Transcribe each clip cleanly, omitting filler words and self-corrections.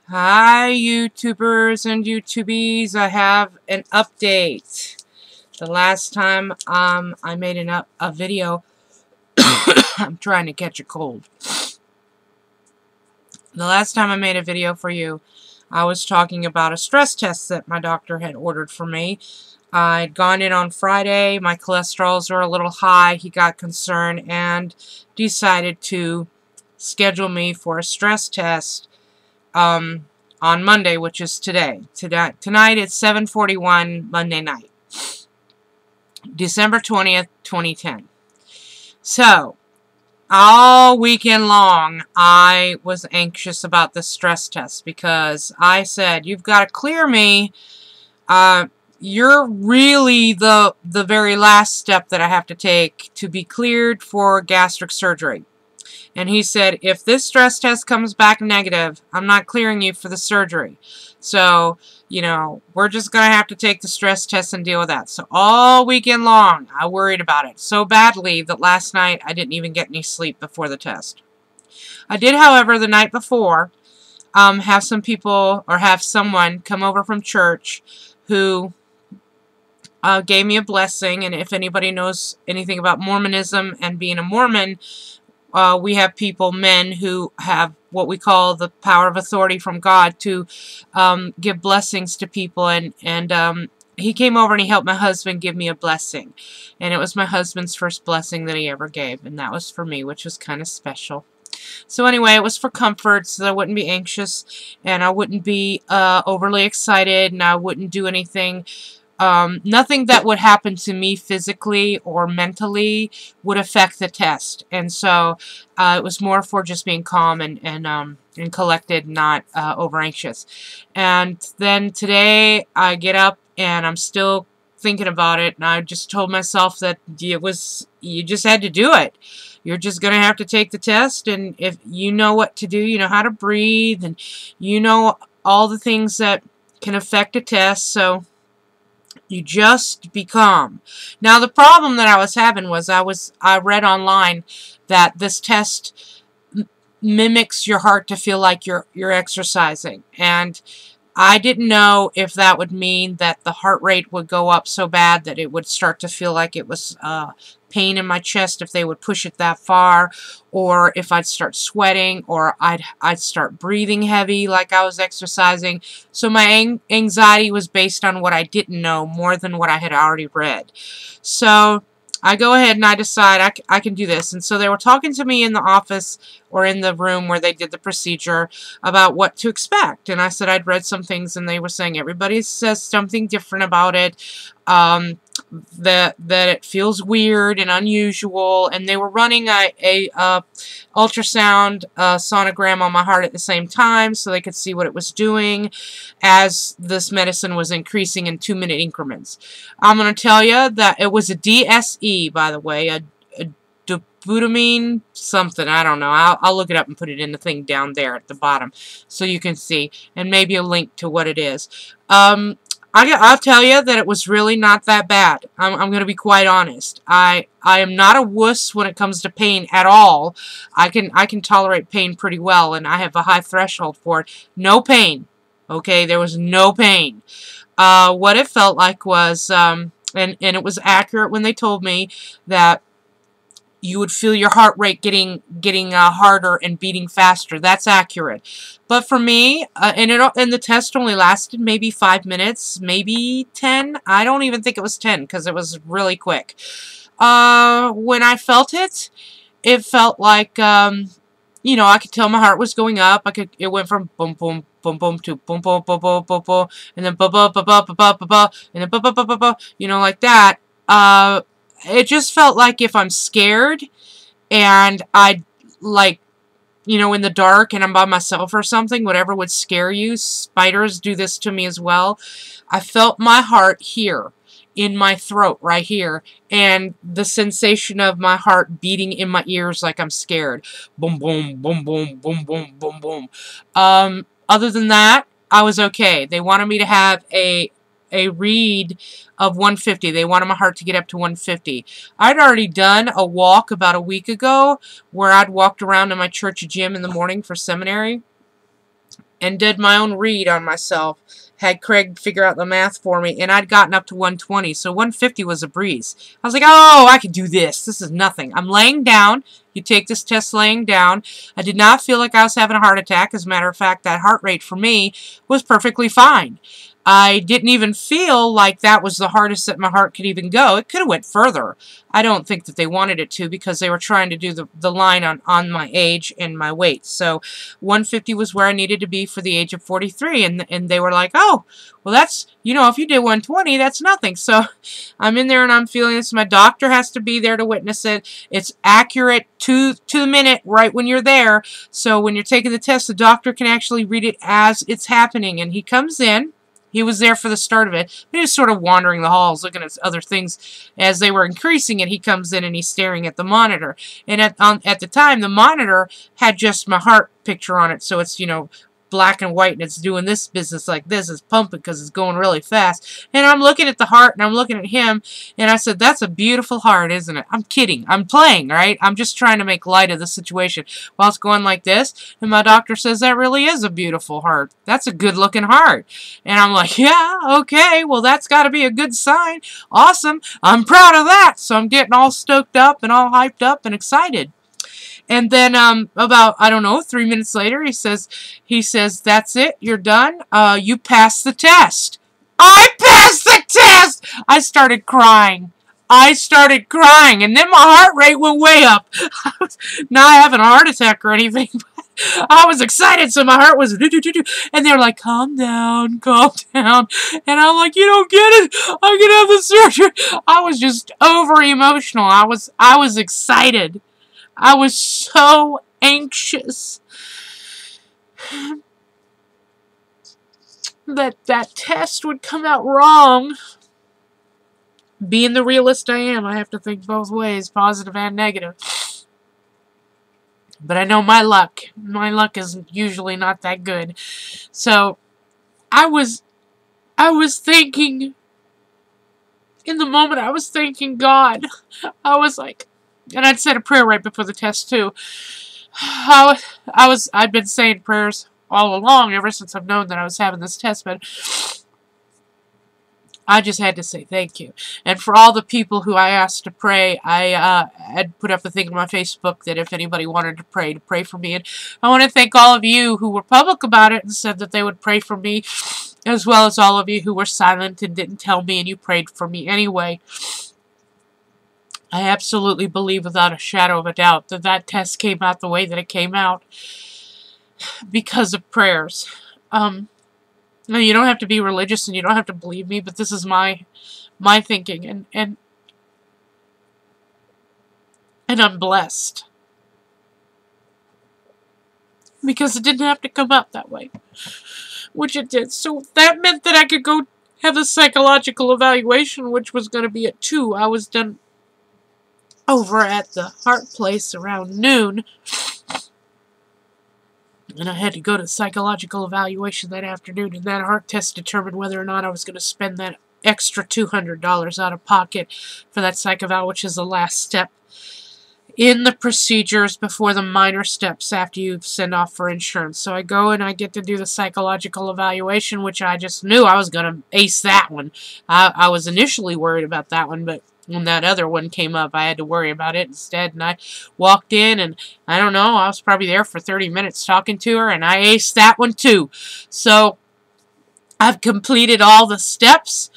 Hi YouTubers and YouTubies, I have an update. The last time I made a video, I'm trying to catch a cold. The last time I made a video for you, I was talking about a stress test that my doctor had ordered for me. I'd gone in on Friday, my cholesterols were a little high, he got concerned and decided to schedule me for a stress test on Monday, which is today. Tonight it's 7:41 Monday night, December 20th, 2010. So, all weekend long, I was anxious about the stress test because I said, you've got to clear me. You're really the very last step that I have to take to be cleared for gastric surgery. And he said, if this stress test comes back negative, I'm not clearing you for the surgery. So, you know, we're just going to have to take the stress test and deal with that. So all weekend long, I worried about it so badly that last night I didn't even get any sleep before the test. I did, however, the night before, have someone come over from church who gave me a blessing. And if anybody knows anything about Mormonism and being a Mormon, we have people, men, who have what we call the power of authority from God to give blessings to people. And he came over and he helped my husband give me a blessing. And it was my husband's first blessing that he ever gave. And that was for me, which was kind of special. So anyway, it was for comfort, so that I wouldn't be anxious and I wouldn't be overly excited and I wouldn't do anything. Nothing that would happen to me physically or mentally would affect the test. And so it was more for just being calm and collected, not over anxious. And then today I get up and I'm still thinking about it, and I just told myself that you just had to do it. You're just going to have to take the test, and if you know what to do, you know how to breathe, and you know all the things that can affect a test, so you just be calm. Now, the problem that I was having was I read online that this test mimics your heart to feel like you're exercising, and I didn't know if that would mean that the heart rate would go up so bad that it would start to feel like it was pain in my chest if they would push it that far, or if I'd start sweating, or I'd start breathing heavy like I was exercising. So my anxiety was based on what I didn't know more than what I had already read. So I go ahead and I decide I can do this. And so they were talking to me in the office or in the room where they did the procedure about what to expect. And I said I'd read some things, and they were saying everybody says something different about it, that it feels weird and unusual. And they were running a ultrasound sonogram on my heart at the same time so they could see what it was doing as this medicine was increasing in 2-minute increments. I'm going to tell you that it was a DSE, by the way, a dobutamine something, I don't know. I'll look it up and put it in the thing down there at the bottom so you can see, and maybe a link to what it is. I'll tell you that it was really not that bad. I'm going to be quite honest. I am not a wuss when it comes to pain at all. I can tolerate pain pretty well, and I have a high threshold for it. No pain. Okay, there was no pain. What it felt like was, and it was accurate when they told me that you would feel your heart rate getting harder and beating faster. That's accurate. But for me, and the test only lasted maybe 5 minutes, maybe 10. I don't even think it was 10 because it was really quick. When I felt it, it felt like, you know, I could tell my heart was going up. It went from boom, boom, boom, boom to boom, boom, boom, boom, boom, boom, and then ba ba ba ba ba ba ba, and then ba ba ba ba ba, you know, like that. It just felt like if I'm scared and I, like, you know, in the dark and I'm by myself or something, whatever would scare you. Spiders do this to me as well. I felt my heart here in my throat right here, and the sensation of my heart beating in my ears like I'm scared. Boom, boom, boom, boom, boom, boom, boom, boom. Other than that, I was okay. They wanted me to have a read of 150. They wanted my heart to get up to 150. I'd already done a walk about a week ago where I'd walked around in my church gym in the morning for seminary, and did my own read on myself. Had Craig figure out the math for me, and I'd gotten up to 120, so 150 was a breeze. I was like, oh, I can do this. This is nothing. I'm laying down. You take this test laying down. I did not feel like I was having a heart attack. As a matter of fact, that heart rate for me was perfectly fine. I didn't even feel like that was the hardest that my heart could even go. It could have went further. I don't think that they wanted it to, because they were trying to do the line on my age and my weight. So 150 was where I needed to be for the age of 43. And they were like, oh, well, that's, you know, if you did 120, that's nothing. So I'm in there and I'm feeling this. My doctor has to be there to witness it. It's accurate to the minute right when you're there. So when you're taking the test, the doctor can actually read it as it's happening. And he comes in. He was there for the start of it. He was sort of wandering the halls, looking at other things as they were increasing, and he comes in and he's staring at the monitor. And at the time, the monitor had just my heart picture on it, so it's, you know, black and white, and it's doing this business like this. It's pumping because it's going really fast. And I'm looking at the heart, and I'm looking at him, and I said, that's a beautiful heart, isn't it? I'm kidding. I'm playing, right? I'm just trying to make light of the situation while it's going like this. And my doctor says, that really is a beautiful heart. That's a good-looking heart. And I'm like, yeah, okay, well, that's got to be a good sign. Awesome. I'm proud of that. So I'm getting all stoked up and all hyped up and excited. And then about, I don't know, 3 minutes later, he says, that's it, you're done. You passed the test. I passed the test! I started crying. And then my heart rate went way up. Not having a heart attack or anything, but I was excited, so my heart was do-do-do-do. And they're like, calm down, calm down. And I'm like, you don't get it. I'm gonna have the surgery. I was just over emotional. I was excited. I was so anxious that test would come out wrong. Being the realist I am, I have to think both ways, positive and negative. But I know my luck is usually not that good. So I was thinking, in the moment I was thanking God. I was like, and I'd said a prayer right before the test too. I'd been saying prayers all along, ever since I've known that I was having this test, but I just had to say thank you. And for all the people who I asked to pray, I had put up a thing on my Facebook that if anybody wanted to pray for me. And I want to thank all of you who were public about it and said that they would pray for me, as well as all of you who were silent and didn't tell me and you prayed for me anyway. I absolutely believe without a shadow of a doubt that that test came out the way that it came out because of prayers. Now, you don't have to be religious and you don't have to believe me, but this is my thinking, and I'm blessed because it didn't have to come out that way, which it did. So that meant that I could go have a psychological evaluation, which was going to be at 2. I was done over at the heart place around noon, and I had to go to psychological evaluation that afternoon, and that heart test determined whether or not I was going to spend that extra $200 out of pocket for that psych eval, which is the last step in the procedures before the minor steps after you send off for insurance. So I go and I get to do the psychological evaluation, which I just knew I was going to ace that one. I was initially worried about that one, but when that other one came up, I had to worry about it instead. And I walked in, and I don't know, I was probably there for 30 minutes talking to her, and I aced that one too. So I've completed all the steps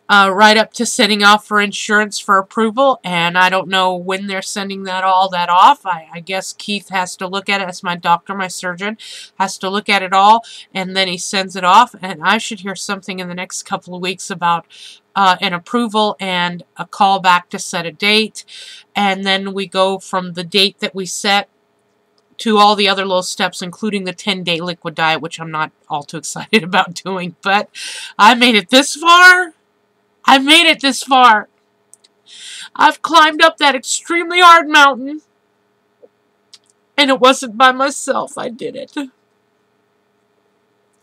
right up to sending off for insurance for approval, and I don't know when they're sending that off. I guess Keith has to look at it. That's my doctor, my surgeon, has to look at it all, and then he sends it off, and I should hear something in the next couple of weeks about an approval and a call back to set a date, and then we go from the date that we set to all the other little steps, including the 10-day liquid diet, which I'm not all too excited about doing, but I made it this far. I've made it this far. I've climbed up that extremely hard mountain, and it wasn't by myself I did it.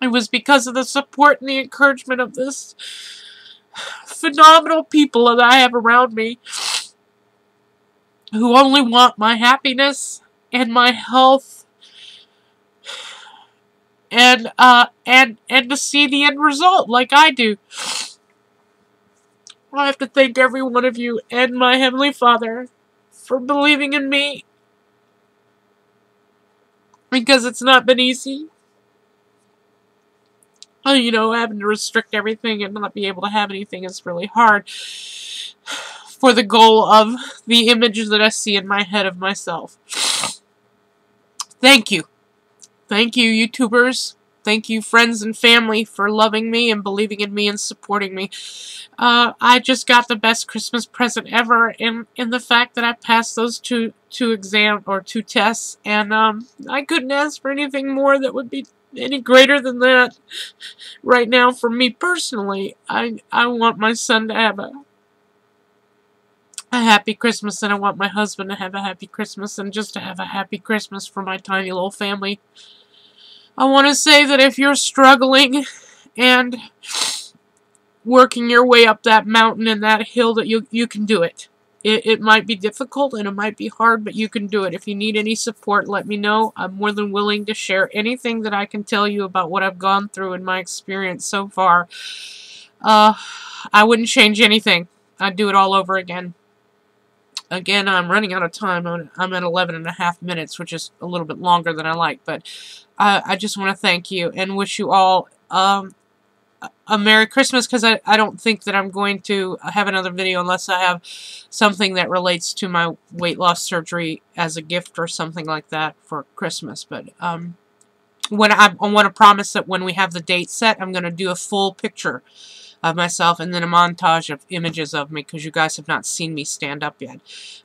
It was because of the support and the encouragement of this phenomenal people that I have around me who only want my happiness and my health and to see the end result like I do. I have to thank every one of you and my Heavenly Father for believing in me, because it's not been easy. You know, having to restrict everything and not be able to have anything is really hard for the goal of the images that I see in my head of myself. Thank you. Thank you, YouTubers. Thank you, friends and family, for loving me and believing in me and supporting me. I just got the best Christmas present ever in the fact that I passed those two tests, and I couldn't ask for anything more that would be any greater than that. Right now, for me personally, I want my son to have a happy Christmas, and I want my husband to have a happy Christmas, and just to have a happy Christmas for my tiny little family. I want to say that if you're struggling and working your way up that mountain and that hill, that you can do it. It might be difficult and it might be hard, but you can do it. If you need any support, let me know. I'm more than willing to share anything that I can tell you about what I've gone through in my experience so far. I wouldn't change anything. I'd do it all over again. Again, I'm running out of time. I'm at 11.5 minutes, which is a little bit longer than I like, but I just want to thank you and wish you all a Merry Christmas, because I don't think that I'm going to have another video unless I have something that relates to my weight loss surgery as a gift or something like that for Christmas. But I want to promise that when we have the date set, I'm going to do a full picture of myself and then a montage of images of me, because you guys have not seen me stand up yet.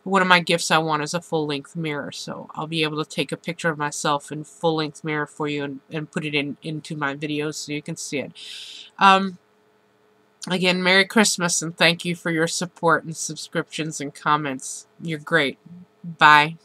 One of my gifts I want is a full-length mirror, so I'll be able to take a picture of myself in full-length mirror for you and put it into my videos so you can see it. Again, Merry Christmas, and thank you for your support and subscriptions and comments. You're great. Bye.